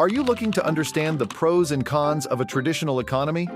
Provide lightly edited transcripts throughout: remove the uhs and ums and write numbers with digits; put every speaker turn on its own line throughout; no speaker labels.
Are you looking to understand the pros and cons of a traditional economy?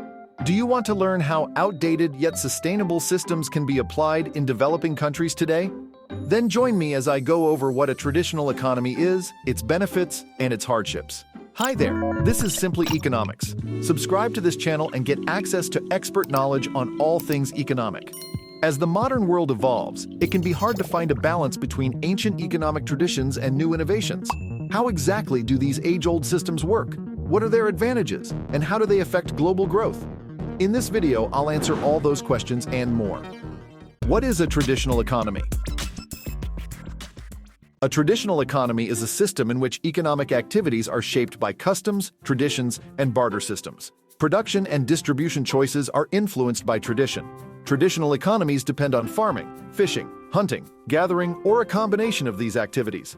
Do you want to learn how outdated yet sustainable systems can be applied in developing countries today? Then join me as I go over what a traditional economy is, its benefits, and its hardships. Hi there, this is Simply Economics. Subscribe to this channel and get access to expert knowledge on all things economic. As the modern world evolves, it can be hard to find a balance between ancient economic traditions and new innovations. How exactly do these age-old systems work? What are their advantages? And how do they affect global growth? In this video, I'll answer all those questions and more. What is a traditional economy? A traditional economy is a system in which economic activities are shaped by customs, traditions, and barter systems. Production and distribution choices are influenced by tradition. Traditional economies depend on farming, fishing, hunting, gathering, or a combination of these activities.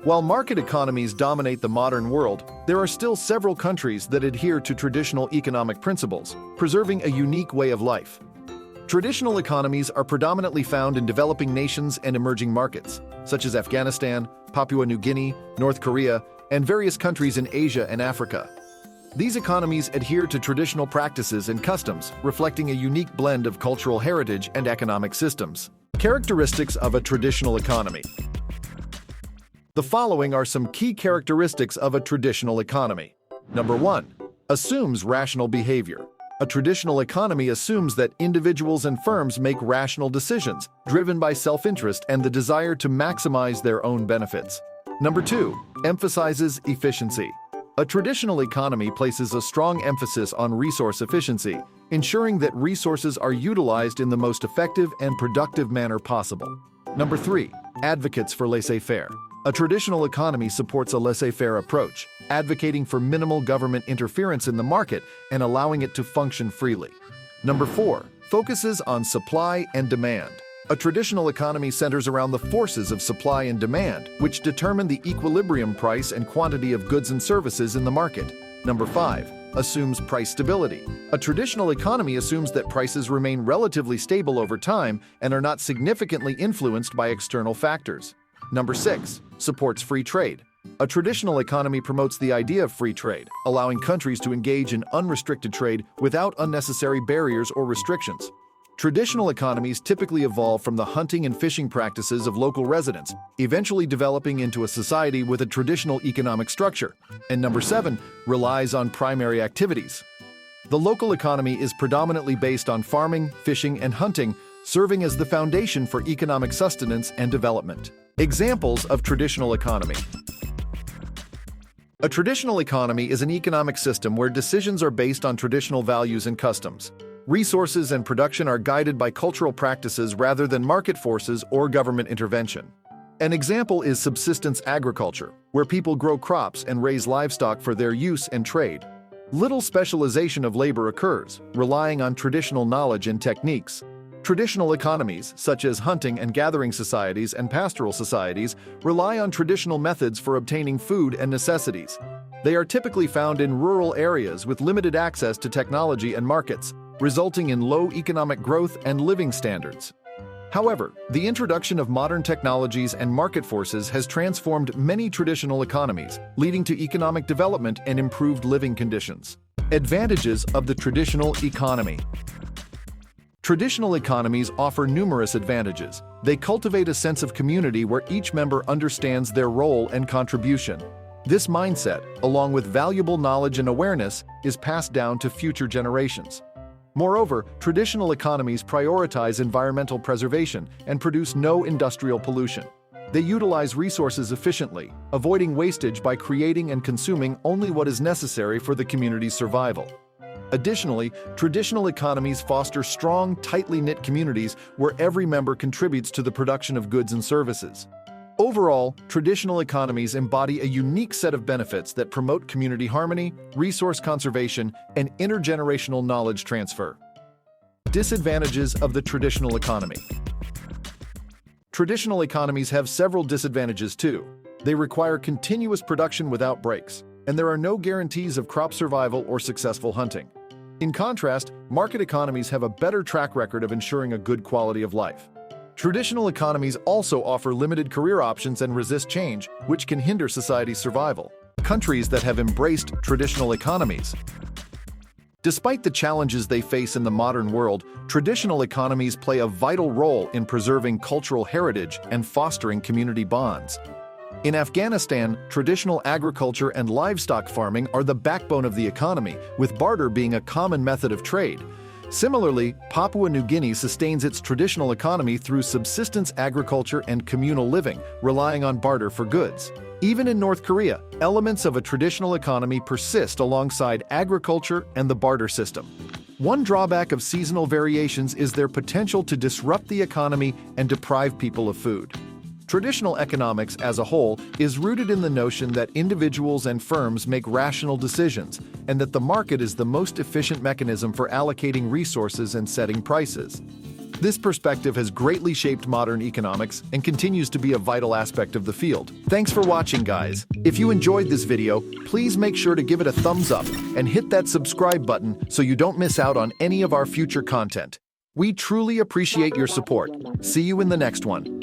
While market economies dominate the modern world, there are still several countries that adhere to traditional economic principles, preserving a unique way of life. Traditional economies are predominantly found in developing nations and emerging markets, such as Afghanistan, Papua New Guinea, North Korea, and various countries in Asia and Africa. These economies adhere to traditional practices and customs, reflecting a unique blend of cultural heritage and economic systems. Characteristics of a traditional economy. The following are some key characteristics of a traditional economy. Number 1. Assumes rational behavior. A traditional economy assumes that individuals and firms make rational decisions, driven by self-interest and the desire to maximize their own benefits. Number 2. Emphasizes efficiency. A traditional economy places a strong emphasis on resource efficiency, ensuring that resources are utilized in the most effective and productive manner possible. Number 3. Advocates for laissez-faire. A traditional economy supports a laissez-faire approach, advocating for minimal government interference in the market and allowing it to function freely. Number 4. Focuses on supply and demand. A traditional economy centers around the forces of supply and demand, which determine the equilibrium price and quantity of goods and services in the market. Number 5. Assumes price stability. A traditional economy assumes that prices remain relatively stable over time and are not significantly influenced by external factors. Number 6. Supports free trade. A traditional economy promotes the idea of free trade, allowing countries to engage in unrestricted trade without unnecessary barriers or restrictions. Traditional economies typically evolve from the hunting and fishing practices of local residents, eventually developing into a society with a traditional economic structure. And number 7. Relies on primary activities. The local economy is predominantly based on farming, fishing, and hunting, serving as the foundation for economic sustenance and development. Examples of traditional economy. A traditional economy is an economic system where decisions are based on traditional values and customs. Resources and production are guided by cultural practices rather than market forces or government intervention. An example is subsistence agriculture, where people grow crops and raise livestock for their use and trade. Little specialization of labor occurs, relying on traditional knowledge and techniques. Traditional economies, such as hunting and gathering societies and pastoral societies, rely on traditional methods for obtaining food and necessities. They are typically found in rural areas with limited access to technology and markets, resulting in low economic growth and living standards. However, the introduction of modern technologies and market forces has transformed many traditional economies, leading to economic development and improved living conditions. Advantages of the traditional economy. Traditional economies offer numerous advantages. They cultivate a sense of community where each member understands their role and contribution. This mindset, along with valuable knowledge and awareness, is passed down to future generations. Moreover, traditional economies prioritize environmental preservation and produce no industrial pollution. They utilize resources efficiently, avoiding wastage by creating and consuming only what is necessary for the community's survival. Additionally, traditional economies foster strong, tightly knit communities where every member contributes to the production of goods and services. Overall, traditional economies embody a unique set of benefits that promote community harmony, resource conservation, and intergenerational knowledge transfer. Disadvantages of the traditional economy. Traditional economies have several disadvantages too. They require continuous production without breaks, and there are no guarantees of crop survival or successful hunting. In contrast, market economies have a better track record of ensuring a good quality of life. Traditional economies also offer limited career options and resist change, which can hinder society's survival. countries that have embraced traditional economies. Despite the challenges they face in the modern world, traditional economies play a vital role in preserving cultural heritage and fostering community bonds. In Afghanistan, traditional agriculture and livestock farming are the backbone of the economy, with barter being a common method of trade. Similarly, Papua New Guinea sustains its traditional economy through subsistence agriculture and communal living, relying on barter for goods. Even in North Korea, elements of a traditional economy persist alongside agriculture and the barter system. One drawback of seasonal variations is their potential to disrupt the economy and deprive people of food. Traditional economics as a whole is rooted in the notion that individuals and firms make rational decisions, and that the market is the most efficient mechanism for allocating resources and setting prices. This perspective has greatly shaped modern economics and continues to be a vital aspect of the field. Thanks for watching, guys. If you enjoyed this video, please make sure to give it a thumbs up and hit that subscribe button so you don't miss out on any of our future content. We truly appreciate your support. See you in the next one.